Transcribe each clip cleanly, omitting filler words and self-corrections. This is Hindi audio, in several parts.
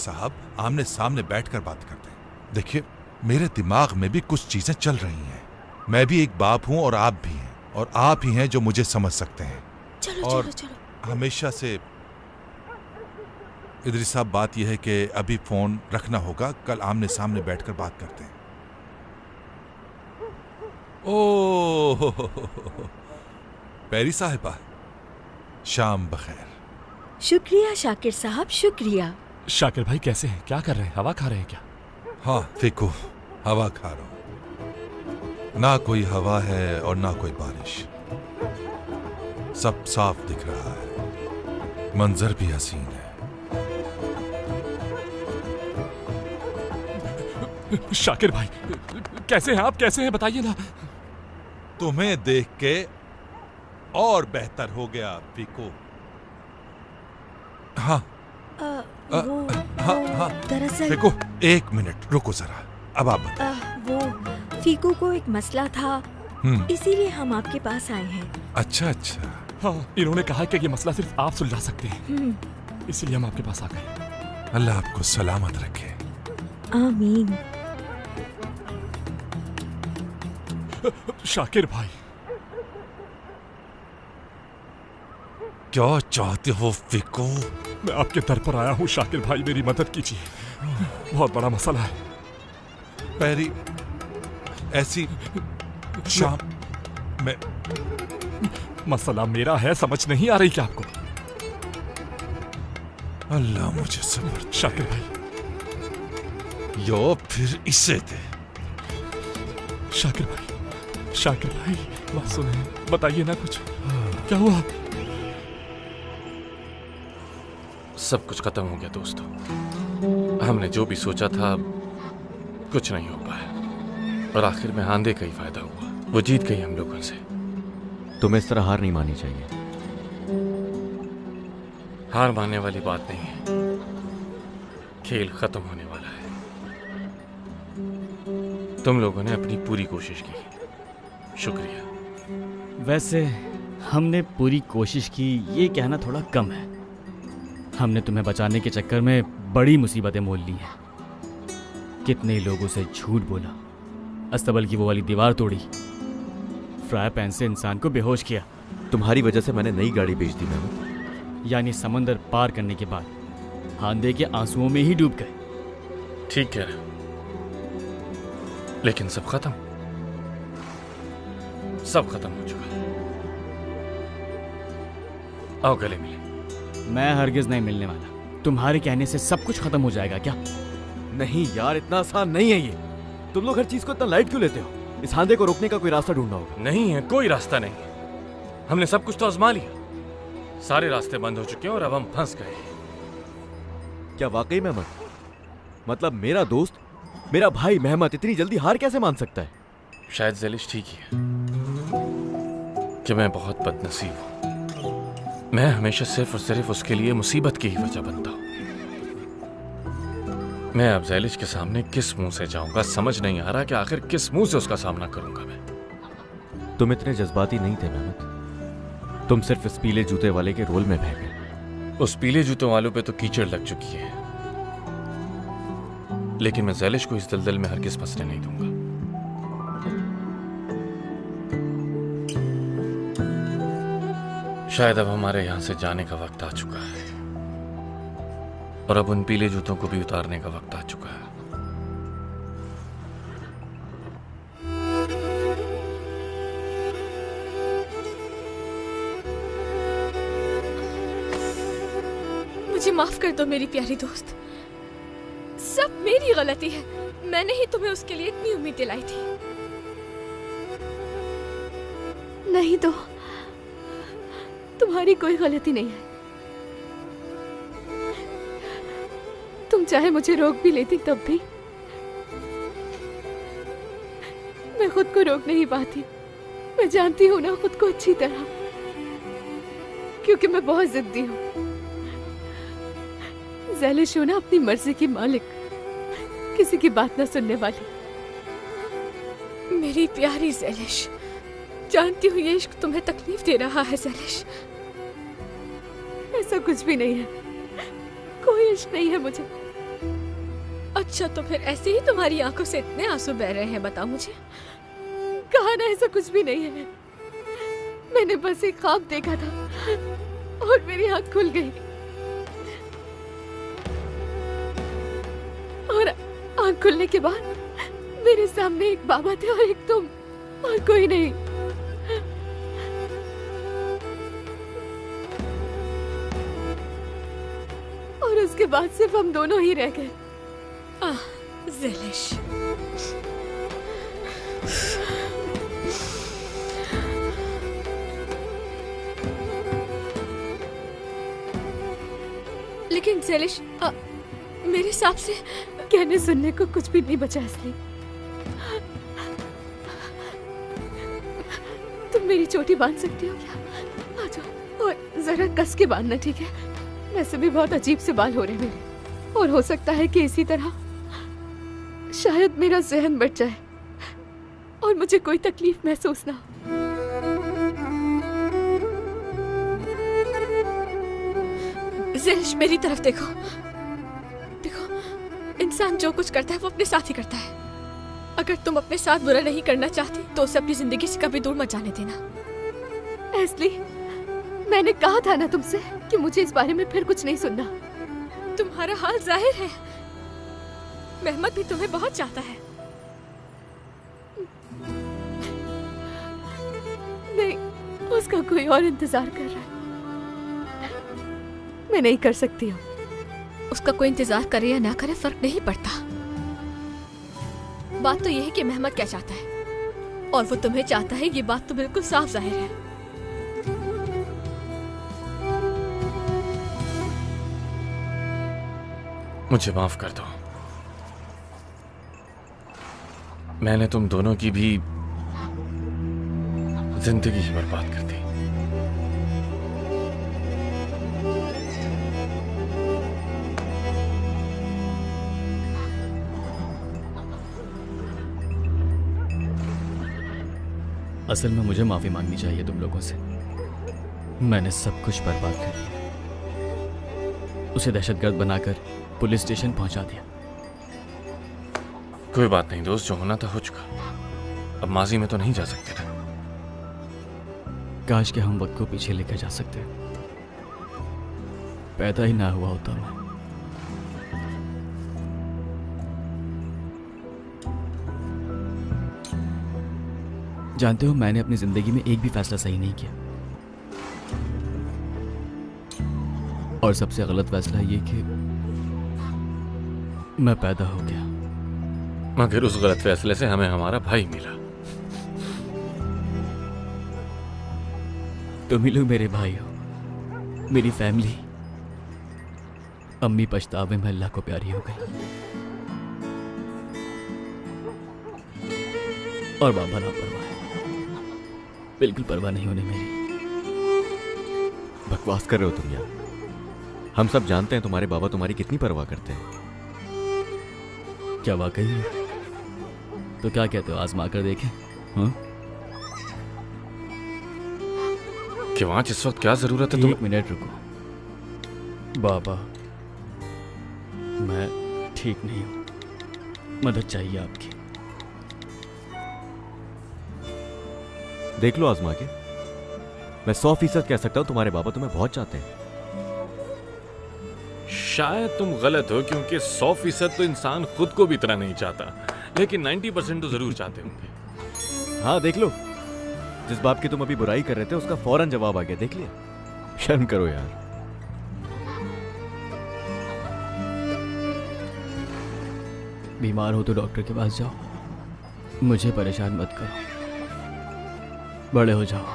साहब आमने सामने बैठकर बात करते हैं। देखिए, मेरे दिमाग में भी कुछ चीजें चल रही हैं। मैं भी एक बाप हूं और आप भी हैं, और आप ही हैं जो मुझे समझ सकते हैं। चलो और चलो चलो। हमेशा से इदरी साहब, बात यह है कि अभी फोन रखना होगा, कल आमने सामने बैठकर बात करते हैं। ओह पैरी साहिबा, शाम बखैर। शुक्रिया शाकिर साहब, शुक्रिया। शाकिर भाई कैसे हैं? क्या कर रहे हैं? हवा खा रहे हैं क्या? हाँ फिको, हवा खा रहा हूं। ना कोई हवा है और ना कोई बारिश, सब साफ दिख रहा है, मंजर भी हसीन है। शाकिर भाई कैसे हैं आप? कैसे हैं बताइए ना। तुम्हें देख के और बेहतर हो गया फिको। हाँ हाँ दरअसल फिको, एक मिनट रुको जरा, अब आप बताओ। वो फीको को एक मसला था, इसीलिए हम आपके पास आए हैं। अच्छा अच्छा। हाँ, इन्होंने कहा कि ये मसला सिर्फ आप सुलझा सकते हैं, इसलिए हम आपके पास आ गए। अल्लाह आपको सलामत रखे। आमीन। शाकिर भाई, क्या चाहते हो फिको? मैं आपके दर पर आया हूँ शाकिर भाई, मेरी मदद कीजिए, बहुत बड़ा मसला है। पैरी, ऐसी शाम में मसला मेरा है, समझ नहीं आ रही क्या आपको? अल्लाह मुझे सब्र दे। शाकिर भाई, यो फिर इसे दे। शाकिर भाई, शाकिर भाई बात सुने, बताइए ना कुछ, क्या हुआ? सब कुछ खत्म हो गया दोस्तों। हमने जो भी सोचा था कुछ नहीं हो पाया, और आखिर में हांदे का ही फायदा हुआ। वो जीत गई हम लोगों से। तुम्हें इस तरह हार नहीं माननी चाहिए। हार मानने वाली बात नहीं है, खेल खत्म होने वाला है। तुम लोगों ने अपनी पूरी कोशिश की, शुक्रिया। वैसे हमने पूरी कोशिश की, ये कहना थोड़ा कम है। हमने तुम्हें बचाने के चक्कर में बड़ी मुसीबतें मोल ली हैं। कितने लोगों से झूठ बोला, अस्तबल की वो वाली दीवार तोड़ी, फ्राई पैन से इंसान को बेहोश किया। तुम्हारी वजह से मैंने नई गाड़ी बेच दी महमूद। यानी समंदर पार करने के बाद हांदे के आंसुओं में ही डूब गए। ठीक कह रहे हो, लेकिन सब खत्म, सब खत्म हो चुका। आओ गले मिले। मैं हरगिज नहीं मिलने वाला। तुम्हारे कहने से सब कुछ खत्म हो जाएगा क्या? नहीं यार, इतना आसान नहीं है ये। तुम लोग हर चीज को इतना लाइट क्यों लेते हो? इस हांदे को रोकने का कोई रास्ता ढूंढना होगा। नहीं है, कोई रास्ता नहीं। हमने सब कुछ तो आजमा लिया, सारे रास्ते बंद हो चुके हैं और अब हम फंस गए। क्या वाकई मेहमत? मतलब मेरा दोस्त, मेरा भाई मेहमत इतनी जल्दी हार कैसे मान सकता है? शायद ज़ैलिश ठीक ही है कि मैं बहुत बदनसीब हूं। मैं हमेशा सिर्फ और सिर्फ उसके लिए मुसीबत की ही वजह बनता हूं। मैं अब ज़ैलिश के सामने किस मुंह से जाऊंगा, समझ नहीं आ रहा कि आखिर किस मुंह से उसका सामना करूंगा मैं। तुम इतने जज्बाती नहीं थे मेहमत। तुम सिर्फ इस पीले जूते वाले के रोल में बह गए। उस पीले जूतों वालों पे तो कीचड़ लग चुकी है, लेकिन मैं ज़ैलिश को इस दलदल में हरगिज़ फंसने नहीं दूंगा। शायद अब हमारे यहां से जाने का वक्त आ चुका है, और अब उन पीले जूतों को भी उतारने का वक्त आ चुका है। मुझे माफ कर दो मेरी प्यारी दोस्त, सब मेरी गलती है। मैंने ही तुम्हें उसके लिए इतनी उम्मीद दिलाई थी। नहीं तो तुम्हारी कोई गलती नहीं है। तुम चाहे मुझे रोक भी लेती तब भी मैं खुद को रोक नहीं पाती। मैं जानती हूँ ना खुद को अच्छी तरह, क्योंकि मैं बहुत जिद्दी हूँ। ज़ैलिश हूँ ना, अपनी मर्जी की मालिक, किसी की बात ना सुनने वाली। मेरी प्यारी ज़ैलिश, जानती हूँ ये इश्क तुम्हें तकलीफ दे रहा है ज़ैलिश। ऐसा कुछ भी नहीं है, कोई इश्क नहीं है मुझे। अच्छा, तो फिर ऐसे ही तुम्हारी आंखों से इतने आंसू बह रहे हैं? बताओ मुझे। कहा ना, ऐसा कुछ भी नहीं है। मैंने बस एक ख्वाब देखा था और मेरी आंख खुल गई, और आंख खुलने के बाद मेरे सामने एक बाबा थे और एक तुम, और कोई नहीं। और उसके बाद सिर्फ हम दोनों ही रह गए। ज़ेलिश, लेकिन ज़ेलिश, मेरे हिसाब से कहने सुनने को कुछ भी नहीं बचा। इसलिए तुम मेरी चोटी बांध सकती हो क्या? आ जाओ, और जरा कस के बांधना, ठीक है? वैसे भी बहुत अजीब से बाल हो रहे हैं मेरे, और हो सकता है कि इसी तरह शायद मेरा जहन बच जाए और मुझे कोई तकलीफ महसूस ना हो। ज़ेलिश, मेरी तरफ देखो। देखो, इंसान जो कुछ करता है वो अपने साथ ही करता है। अगर तुम अपने साथ बुरा नहीं करना चाहती तो उसे अपनी जिंदगी से कभी दूर मत जाने देना। एस्ली, मैंने कहा था ना तुमसे कि मुझे इस बारे में फिर कुछ नहीं सुनना। तुम्हारा हाल जाहिर है, मेहमत भी तुम्हें बहुत चाहता है। नहीं, उसका कोई और इंतजार कर रहा है। मैं नहीं कर सकती हूँ। उसका कोई इंतजार करे या ना करे फर्क नहीं पड़ता। बात तो यह है कि मेहमत क्या चाहता है, और वो तुम्हें चाहता है, ये बात तो बिल्कुल साफ जाहिर है। मुझे माफ कर दो, मैंने तुम दोनों की भी जिंदगी ही बर्बाद कर दी। असल में मुझे माफी मांगनी चाहिए तुम लोगों से। मैंने सब कुछ बर्बाद कर दिया, उसे दहशतगर्द बनाकर पुलिस स्टेशन पहुंचा दिया। कोई बात नहीं दोस्त, जो होना था हो चुका। अब माजी में तो नहीं जा सकते ना। काश कि हम वक्त को पीछे लेकर जा सकते। पैदा ही ना हुआ होता मैं। जानते हो, मैंने अपनी जिंदगी में एक भी फैसला सही नहीं किया, और सबसे गलत फैसला ये कि मैं पैदा हो गया। मगर उस गलत फैसले से हमें हमारा भाई मिला। तुम ही लोग मेरे भाई हो, मेरी फैमिली। अम्मी पछतावे में अल्लाह को प्यारी हो गई, और बाबा लापरवाह है, बिल्कुल परवाह नहीं होने मेरी। बकवास कर रहे हो तुम यार। हम सब जानते हैं तुम्हारे बाबा तुम्हारी कितनी परवाह करते हैं। क्या वाकई है? तो क्या कहते हो, आजमा कर देखें? हाँ? कि वहां इस वक्त क्या जरूरत है? एक मिनट रुको। बाबा, मैं ठीक नहीं हूं, मदद चाहिए आपकी। देख लो आजमा के, मैं 100% कह सकता हूं तुम्हारे बाबा तुम्हें बहुत चाहते हैं। शायद तुम गलत हो, क्योंकि 100% तो इंसान खुद को भी इतना नहीं चाहता, लेकिन 90% तो जरूर चाहते होंगे। हाँ देख लो, जिस बाप की तुम अभी बुराई कर रहे थे उसका फौरन जवाब आ गया, देख लिया? शर्म करो यार। बीमार हो तो डॉक्टर के पास जाओ, मुझे परेशान मत करो। बड़े हो जाओ,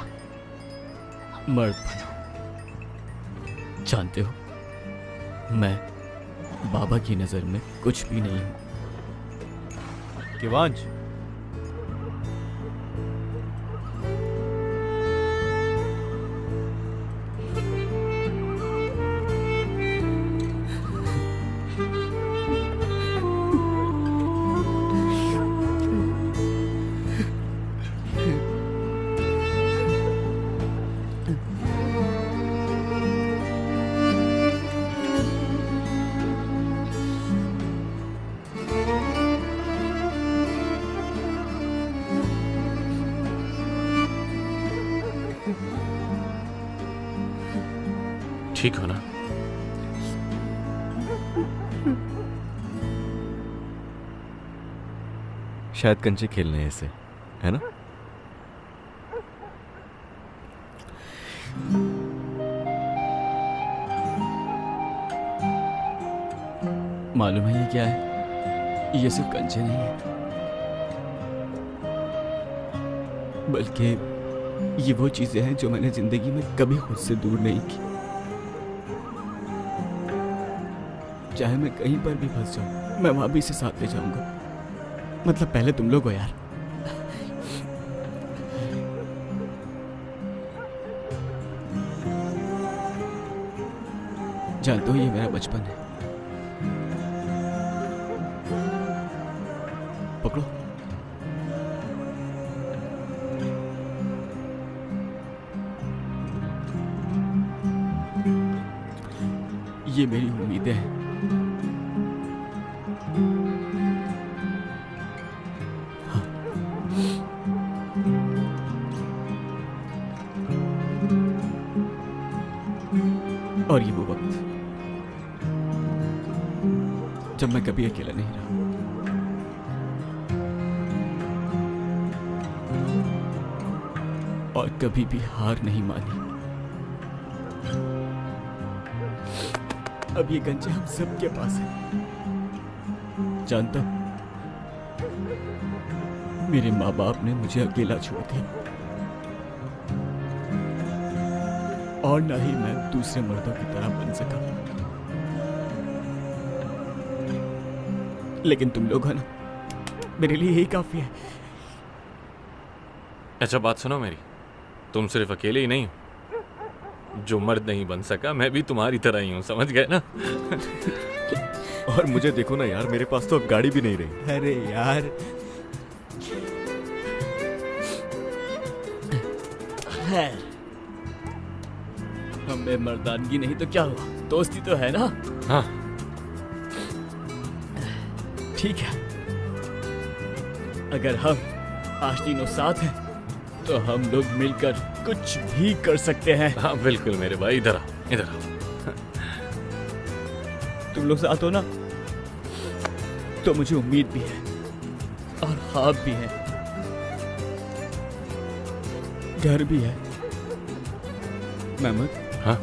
मर्द बनो। जानते हो, मैं बाबा की नजर में कुछ भी नहीं हूं। किवांश, ठीक हो ना? शायद कंचे खेलने हैं इससे, है ना? मालूम है ये क्या है? ये सिर्फ कंचे नहीं है, बल्कि ये वो चीजें हैं जो मैंने जिंदगी में कभी खुद से दूर नहीं की। चाहे मैं कहीं पर भी फंस जाऊं, मैं वहां भी इसे साथ ले जाऊंगा। मतलब पहले तुम लोग हो यार। जानते हो ये मेरा बचपन है। पकड़ो। ये मेरी उम्मीदें हैं। हाँ। और ये वो वक्त जब मैं कभी अकेला नहीं रहा। और कभी भी हार नहीं मानी। अब ये गंजे हम सबके पास है। जानता हूं, मेरे माँ बाप ने मुझे अकेला छोड़ दिया और ना ही मैं दूसरे मर्दों की तरह बन सका। लेकिन तुम लोग हो ना, मेरे लिए यही काफी है। अच्छा बात सुनो मेरी, तुम सिर्फ अकेले ही नहीं हो। जो मर्द नहीं बन सका मैं भी तुम्हारी तरह ही हूँ, समझ गए ना? और मुझे देखो ना यार, मेरे पास तो अब गाड़ी भी नहीं रही। अरे यार, खैर, हमें मर्दानगी नहीं तो क्या हुआ, दोस्ती तो है ना? हाँ ठीक है, अगर हम आज तीनों साथ हैं तो हम लोग मिलकर कुछ भी कर सकते हैं। हाँ बिल्कुल मेरे भाई, इधर आओ इधर आओ। तुम लोग साथ हो ना, तो मुझे उम्मीद भी है और ख्वाब भी है, डर भी है। महमूद, हाँ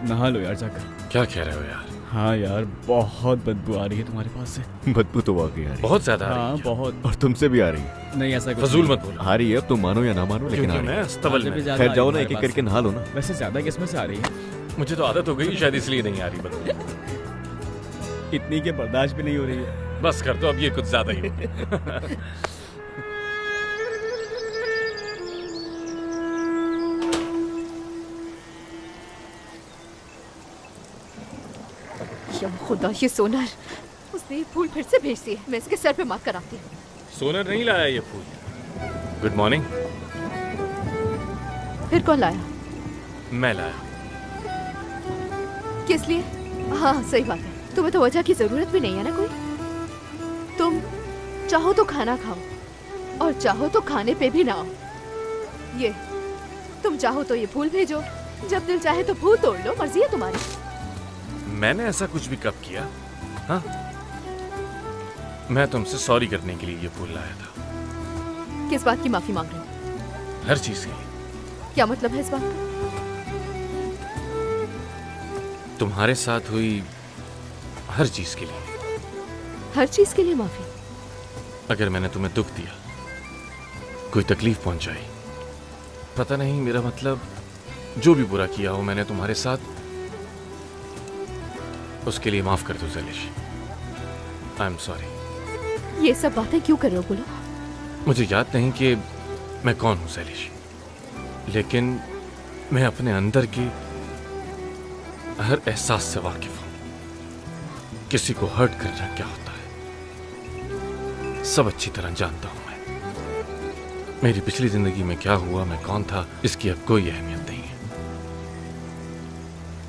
नहा लो यार जाकर। क्या कह रहे हो यार? हाँ यार, बहुत बदबू आ रही है तुम्हारे पास से। बदबू तो वाकई आ रही बहुत ज्यादा आ रही हाँ है। बहुत। और तुमसे भी आ रही है। नहीं ऐसा कुछ फजूल नहीं। मत बोलो। आ रही है, अब तुम मानो या ना मानो, लेकिन आ क्योंकि रही मैं है। अस्तबल मुझे भी में। ज्यादा खैर आ जाओ रही ना, है एक एक तुम्हारे करके पास नहा लो ना। से। वैसे ज्यादा किस्में से आ रही है, मुझे तो आदत हो गई, शायद इसलिए नहीं आ रही बदबू। इतनी के बर्दाश्त भी नहीं हो रही है। बस कर दो, अब ये कुछ ज्यादा ही हो। या खुदा, ये सोनर, उसने ये फूल फिर से भेज दिए। मैं इसके सर पे मार कर आती हूँ। सोनर नहीं लाया ये फूल। Good morning. फिर कौन लाया? मैं लाया। किस लिए? हाँ सही बात है, तुम्हें तो वजह की जरूरत भी नहीं है ना कोई। तुम चाहो तो खाना खाओ और चाहो तो खाने पे भी ना आओ। ये तुम चाहो तो ये फूल भेजो, जब दिल चाहे तो फूल तोड़ लो, मर्जी है तुम्हारी। मैंने ऐसा कुछ भी कब किया? हाँ, मैं तुमसे सॉरी करने के लिए ये फूल लाया था। किस बात की माफी मांग रहे हो? हर चीज के लिए। क्या मतलब है इस बात का? तुम्हारे साथ हुई हर चीज के लिए। हर चीज के लिए माफी? अगर मैंने तुम्हें दुख दिया, कोई तकलीफ पहुंचाई, पता नहीं, मेरा मतलब जो भी बुरा किया हो मैंने तुम्हारे साथ, उसके लिए माफ कर दो ज़ैलिश। I am sorry. ये सब बातें क्यों कर रहे हो बोलो? मुझे याद नहीं कि मैं कौन हूं ज़ैलिश, लेकिन मैं अपने अंदर के हर एहसास से वाकिफ हूं। किसी को हर्ट करना क्या होता है सब अच्छी तरह जानता हूं मैं। मेरी पिछली जिंदगी में क्या हुआ, मैं कौन था, इसकी अब कोई अहमियत नहीं है,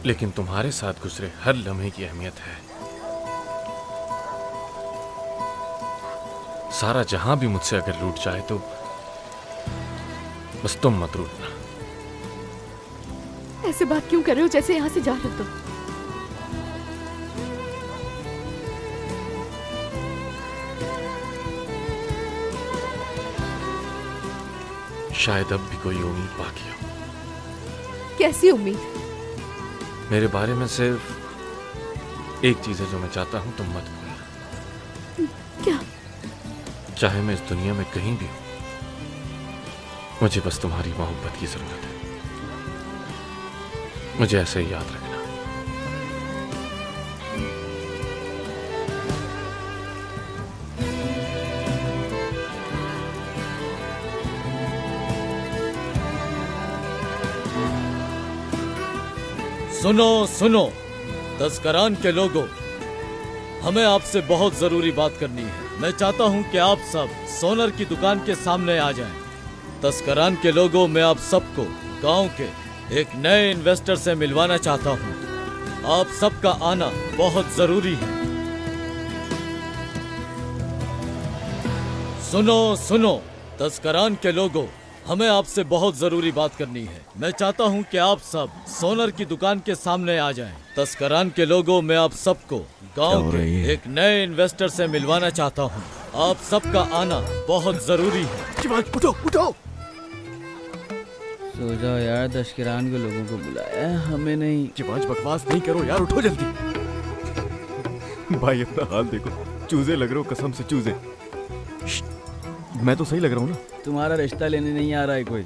लेकिन तुम्हारे साथ गुजरे हर लम्हे की अहमियत है। सारा जहां भी मुझसे अगर लूट जाए तो बस तुम मत लूटना। ऐसे बात क्यों कर रहे हो जैसे यहाँ से जा रहे हो तुम? शायद अब भी कोई उम्मीद बाकी हो। कैसी उम्मीद? मेरे बारे में सिर्फ एक चीज है जो मैं चाहता हूं तुम मत भूलना। क्या? चाहे मैं इस दुनिया में कहीं भी हूं, मुझे बस तुम्हारी मोहब्बत की जरूरत है। मुझे ऐसे ही याद रखना। सुनो सुनो तस्करान के लोगों, हमें आपसे बहुत जरूरी बात करनी है। मैं चाहता हूं कि आप सब सोनर की दुकान के सामने आ जाएं। तस्करान के लोगों, मैं आप सबको गांव के एक नए इन्वेस्टर से मिलवाना चाहता हूं। आप सबका आना बहुत जरूरी है। सुनो सुनो तस्करान के लोगों, हमें आपसे बहुत जरूरी बात करनी है। मैं चाहता हूं कि आप सब सोनर की दुकान के सामने आ जाएं। तस्करान के लोगों, मैं आप सबको गांव के एक नए इन्वेस्टर से मिलवाना चाहता हूं। आप सबका आना बहुत जरूरी है। उठो उठो। सो जाओ यार, तस्करान के लोगों को बुलाया है, हमें नहीं। चिवांश बकवास नहीं करो यार, उठो जल्दी। भाई अपना हाल देखो, चूजे लग रहे हो, कसम से चूजे। मैं तो सही लग रहा हूँ ना? तुम्हारा रिश्ता लेने नहीं आ रहा है कोई।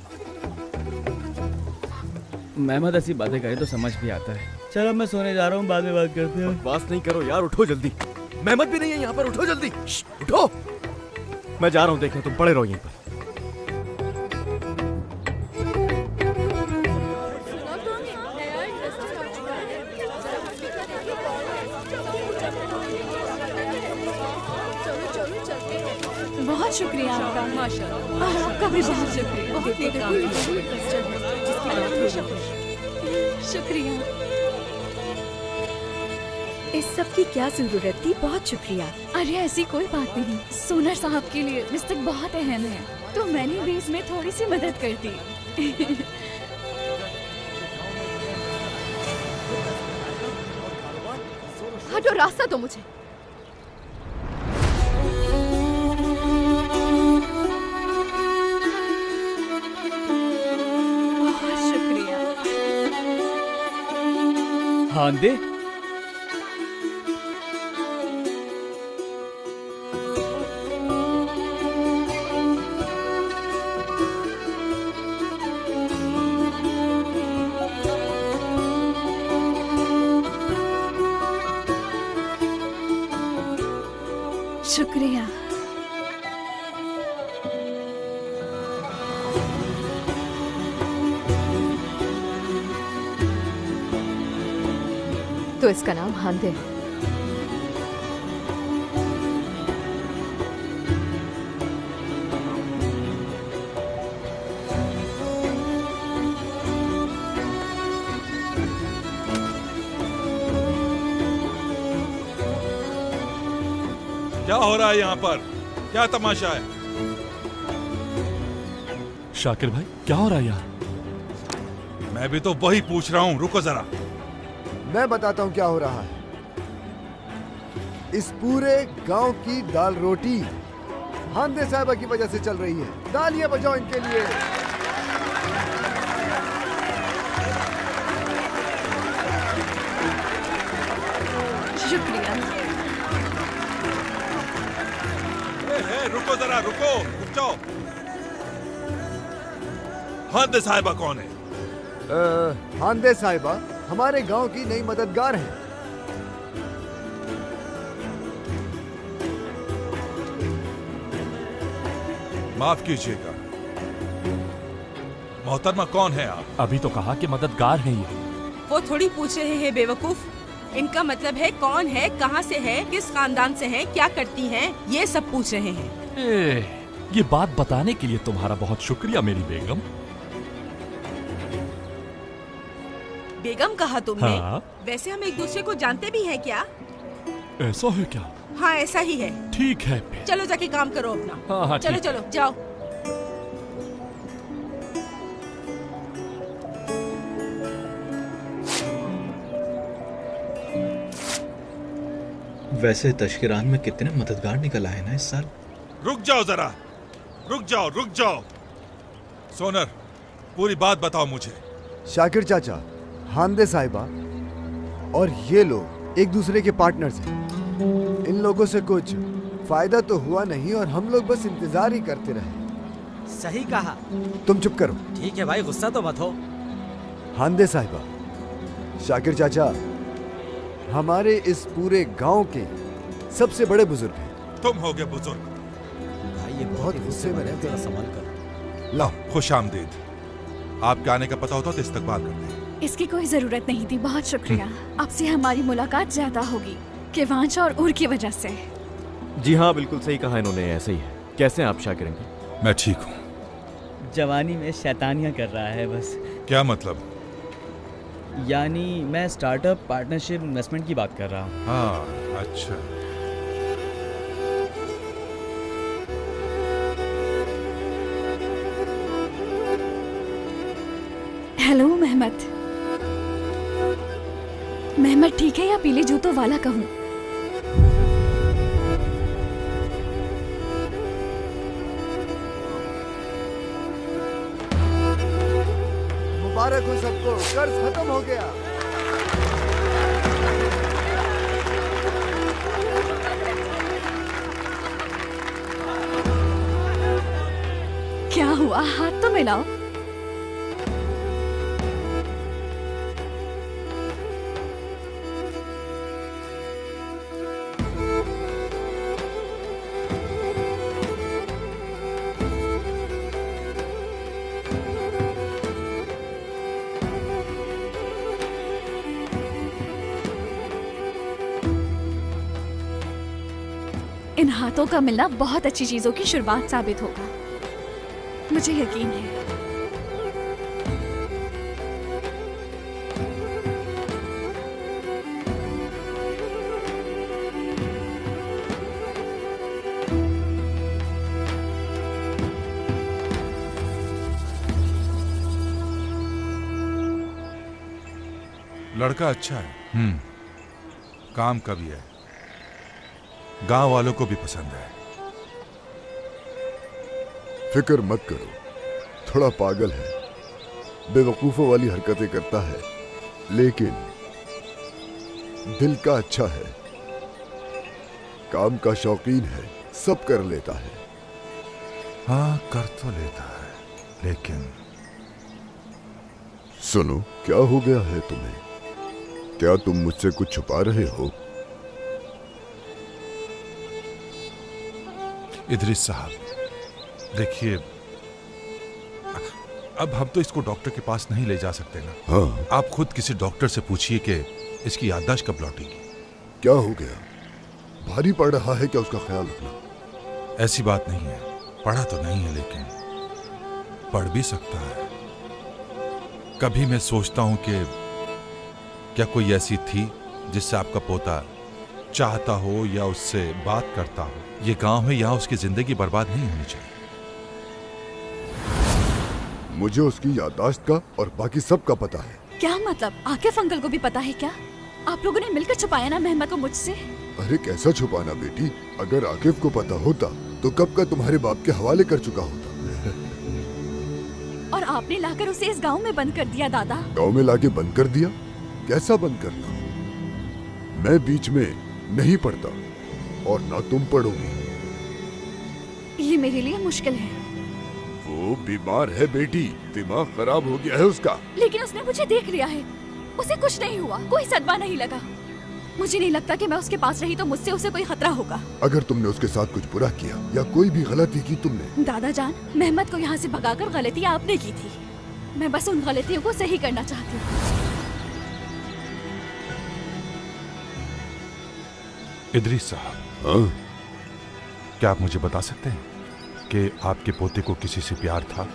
मेहमद ऐसी बातें करे तो समझ भी आता है। चलो मैं सोने जा रहा हूँ, बाद में बात करते हैं। बकवास नहीं करो यार, उठो जल्दी। मेहमद भी नहीं है यहाँ पर, उठो जल्दी। उठो, मैं जा रहा हूँ देखने, तुम पड़े रहो यहीं पर। बहुत शुक्रिया आपका। माशाल्लाह। और आपका भी बहुत शुक्रिया। शुक्रिया। इस सब की क्या जरूरत थी? बहुत शुक्रिया। अरे ऐसी कोई बात नहीं। सोनर साहब के लिए रिश्ता बहुत अहम है, तो मैंने भी इसमें थोड़ी सी मदद कर दी। हटो, रास्ता दो मुझे। हाँ दे। शुक्रिया। तो इसका नाम हांदे है। क्या हो रहा है यहाँ पर? क्या तमाशा है? शाकिर भाई क्या हो रहा है यार? मैं भी तो वही पूछ रहा हूँ, रुको जरा। मैं बताता हूँ क्या हो रहा है। इस पूरे गांव की दाल रोटी हांदे साहिबा की वजह से चल रही है। तालियां बजाओ इनके लिए। शुक्रिया। रुको जरा, रुको, रुक जाओ। हांदे साहिबा कौन है? हांदे साहिबा हमारे गांव की नई मददगार हैं। माफ कीजिएगा, मोहतरमा कौन है आप? अभी तो कहा कि मददगार हैं ये। वो थोड़ी पूछ रहे हैं बेवकूफ। इनका मतलब है कौन है, कहाँ से है, किस खानदान से है, क्या करती हैं, ये सब पूछ रहे हैं। ये बात बताने के लिए तुम्हारा बहुत शुक्रिया मेरी बेगम। बेगम कहा तुमने? हाँ? वैसे हम एक दूसरे को जानते भी हैं क्या? ऐसा है क्या? हाँ ऐसा ही है। ठीक है फिर। चलो जाके काम करो अपना। हाँ हाँ चलो ठीक। चलो जाओ। वैसे तशकिरान में कितने मददगार निकल आए ना इस साल। रुक जाओ जरा, रुक जाओ। सोनर, पूरी बात बताओ मुझे। शाकिर चाचा, हांदे साहिबा और ये लोग एक दूसरे के पार्टनर्स हैं। इन लोगों से कुछ फायदा तो हुआ नहीं और हम लोग बस इंतजार ही करते रहे। सही कहा। तुम चुप करो। ठीक है भाई, गुस्सा तो मत हो। हांदे साहिबा, शाकिर चाचा हमारे इस पूरे गांव के सबसे बड़े बुजुर्ग हैं। तुम होगे बुजुर्ग। भाई ये बहुत गुस्से में रहते हैं। संभाल कर। लो, खुश आमदीद। आपके आने का पता होता तो इस्तकबाल करते। इसकी कोई जरूरत नहीं थी, बहुत शुक्रिया। आपसे हमारी मुलाकात ज्यादा होगी केवांश और उर की वजह से। जी हाँ, बिल्कुल सही कहा इन्होंने, ऐसे ही है। कैसे हैं आप शाकिर अंकल? मैं ठीक हूँ। जवानी में शैतानियाँ कर रहा है बस। क्या मतलब? यानी मैं स्टार्टअप पार्टनरशिप इन्वेस्टमेंट की बात कर रहा हूँ। हाँ, अच्छा। हेलो मेहमत। मेहमत ठीक है या पीले जूतों वाला कहूँ? मुबारक हो सबको, कर्ज खत्म हो गया। क्या हुआ, हाथ तो मिलाओ। इन हाथों का मिलना बहुत अच्छी चीजों की शुरुआत साबित होगा, मुझे यकीन है। लड़का अच्छा है। काम का भी है, गांव वालों को भी पसंद है। फिक्र मत करो, थोड़ा पागल है, बेवकूफों वाली हरकतें करता है, लेकिन दिल का अच्छा है, काम का शौकीन है, सब कर लेता है। हाँ, कर तो लेता है, लेकिन सुनो, क्या हो गया है तुम्हें? क्या तुम मुझसे कुछ छुपा रहे हो? इदरीस साहब, देखिए, अब हम तो इसको डॉक्टर के पास नहीं ले जा सकते ना। हाँ। आप खुद किसी डॉक्टर से पूछिए कि इसकी याददाश्त कब लौटेगी। क्या हो गया? भारी पड़ रहा है क्या? उसका ख्याल रखना। ऐसी बात नहीं है, पढ़ा तो नहीं है, लेकिन पढ़ भी सकता है। कभी मैं सोचता हूं कि क्या कोई ऐसी थी जिससे आपका पोता चाहता हो या उससे बात करता हो। ये गांव है, यहाँ उसकी जिंदगी बर्बाद नहीं होनी चाहिए। मुझे उसकी याददाश्त का और बाकी सब का पता है। क्या मतलब? आकिफ अंकल को भी पता है क्या? आप लोगों ने मिलकर छुपाया ना मेहमत को मुझसे? अरे कैसा छुपाना बेटी, अगर आकिफ को पता होता तो कब का तुम्हारे बाप के हवाले कर चुका होता। और आपने लाकर उसे इस गांव में बंद कर दिया दादा। गांव में लाके बंद कर दिया? कैसा बंद करना? मैं बीच में नहीं पढ़ता और ना तुम पढ़ोगी। ये मेरे लिए मुश्किल है। वो बीमार है बेटी, दिमाग खराब हो गया है उसका। लेकिन उसने मुझे देख लिया है, उसे कुछ नहीं हुआ, कोई सदमा नहीं लगा। मुझे नहीं लगता कि मैं उसके पास रही तो मुझसे उसे कोई खतरा होगा। अगर तुमने उसके साथ कुछ बुरा किया या कोई भी गलती की तुमने। दादा जान, मेहमत को यहाँ से भगाकर गलती आपने की थी। मैं बस उन गलतियों को सही करना चाहती हूँ। इदरीस साहब, हाँ? क्या आप मुझे बता सकते हैं कि आपके पोते को किसी से प्यार था?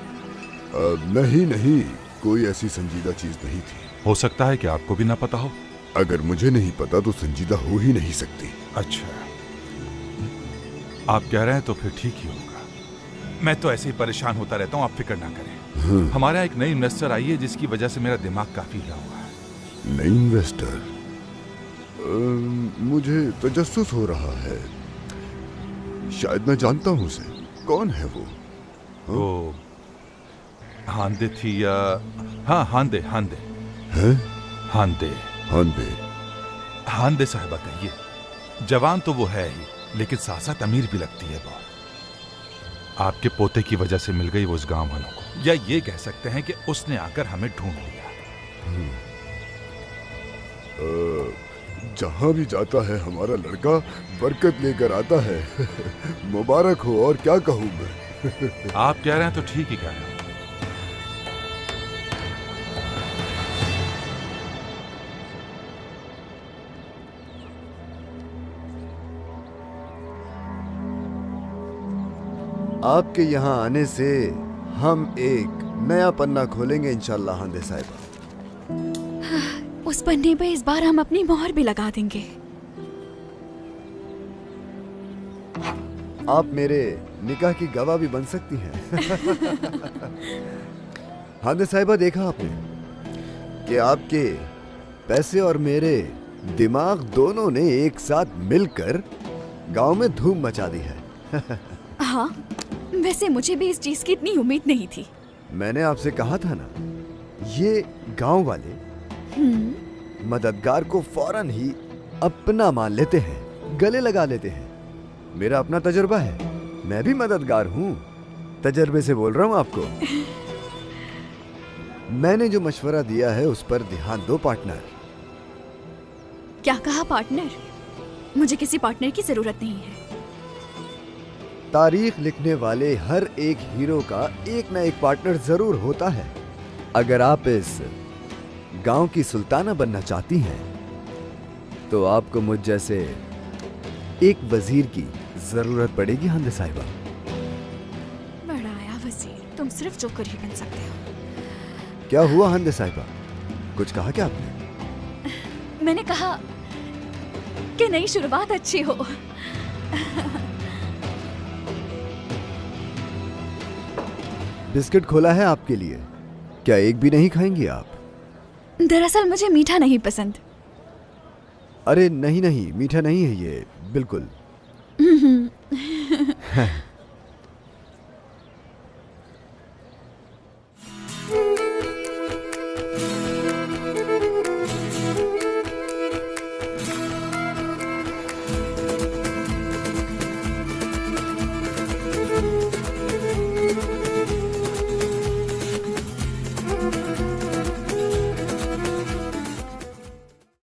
नहीं, कोई ऐसी संजीदा चीज नहीं थी। हो सकता है कि आपको भी ना पता हो। अगर मुझे नहीं पता तो संजीदा हो ही नहीं सकती। अच्छा, आप कह रहे हैं तो फिर ठीक ही होगा। मैं तो ऐसे ही परेशान होता रहता हूँ, आप फिक्र ना करें। हमारे यहाँ एक नई इन्वेस्टर आई है जिसकी वजह से मेरा दिमाग काफी हिला हुआ है। नई इन्वेस्टर? मुझे तजस्सुस हो रहा है। शायद मैं जानता हूँ उसे। कौन है वो? वो हांदे थी या... हाँ, हांदे हांदे हैं? हांदे हांदे हांदे साहिबा कहिए। जवान तो वो है ही, लेकिन साथ साथ अमीर भी लगती है बहुत। आपके पोते की वजह से मिल गई वो उस गांव वालों को, या ये कह सकते हैं कि उसने आकर हमें ढूंढ लिया। जहां भी जाता है हमारा लड़का बरकत लेकर आता है। मुबारक हो, और क्या कहूं मैं। आप कह रहे हैं तो ठीक ही कह रहे हैं। आपके यहाँ आने से हम एक नया पन्ना खोलेंगे इंशाल्लाह हांदे साहिबा। उस पन्ने पे इस बार हम अपनी मोहर भी लगा देंगे। आप मेरे निकाह की गवाह भी बन सकती हैं। हांदे साहिबा, देखा आपने कि आपके पैसे और मेरे दिमाग दोनों ने एक साथ मिलकर गांव में धूम मचा दी है। हाँ, वैसे मुझे भी इस चीज की इतनी उम्मीद नहीं थी। मैंने आपसे कहा था ना, ये गांव वाले मददगार को फौरन ही अपना मान लेते हैं, गले लगा लेते हैं। मेरा अपना तजुर्बा है, मैं भी मददगार हूँ, तजुर्बे से बोल रहा हूँ आपको। मैंने जो मशवरा दिया है उस पर ध्यान दो पार्टनर। क्या कहा पार्टनर? मुझे किसी पार्टनर की जरूरत नहीं है। तारीख लिखने वाले हर एक हीरो का एक ना एक पार्टनर जरूर होता है। अगर आप इस गांव की सुल्ताना बनना चाहती हैं, तो आपको मुझ जैसे एक वजीर की जरूरत पड़ेगी हांदे साहिबा। बड़ा आया वजीर, तुम सिर्फ जोकर ही बन सकते हो। क्या हुआ हांदे साहिबा, कुछ कहा क्या आपने? मैंने कहा कि नई शुरुआत अच्छी हो। बिस्किट खोला है आपके लिए, क्या एक भी नहीं खाएंगी आप? दरअसल मुझे मीठा नहीं पसंद। अरे नहीं नहीं, मीठा नहीं है ये बिल्कुल।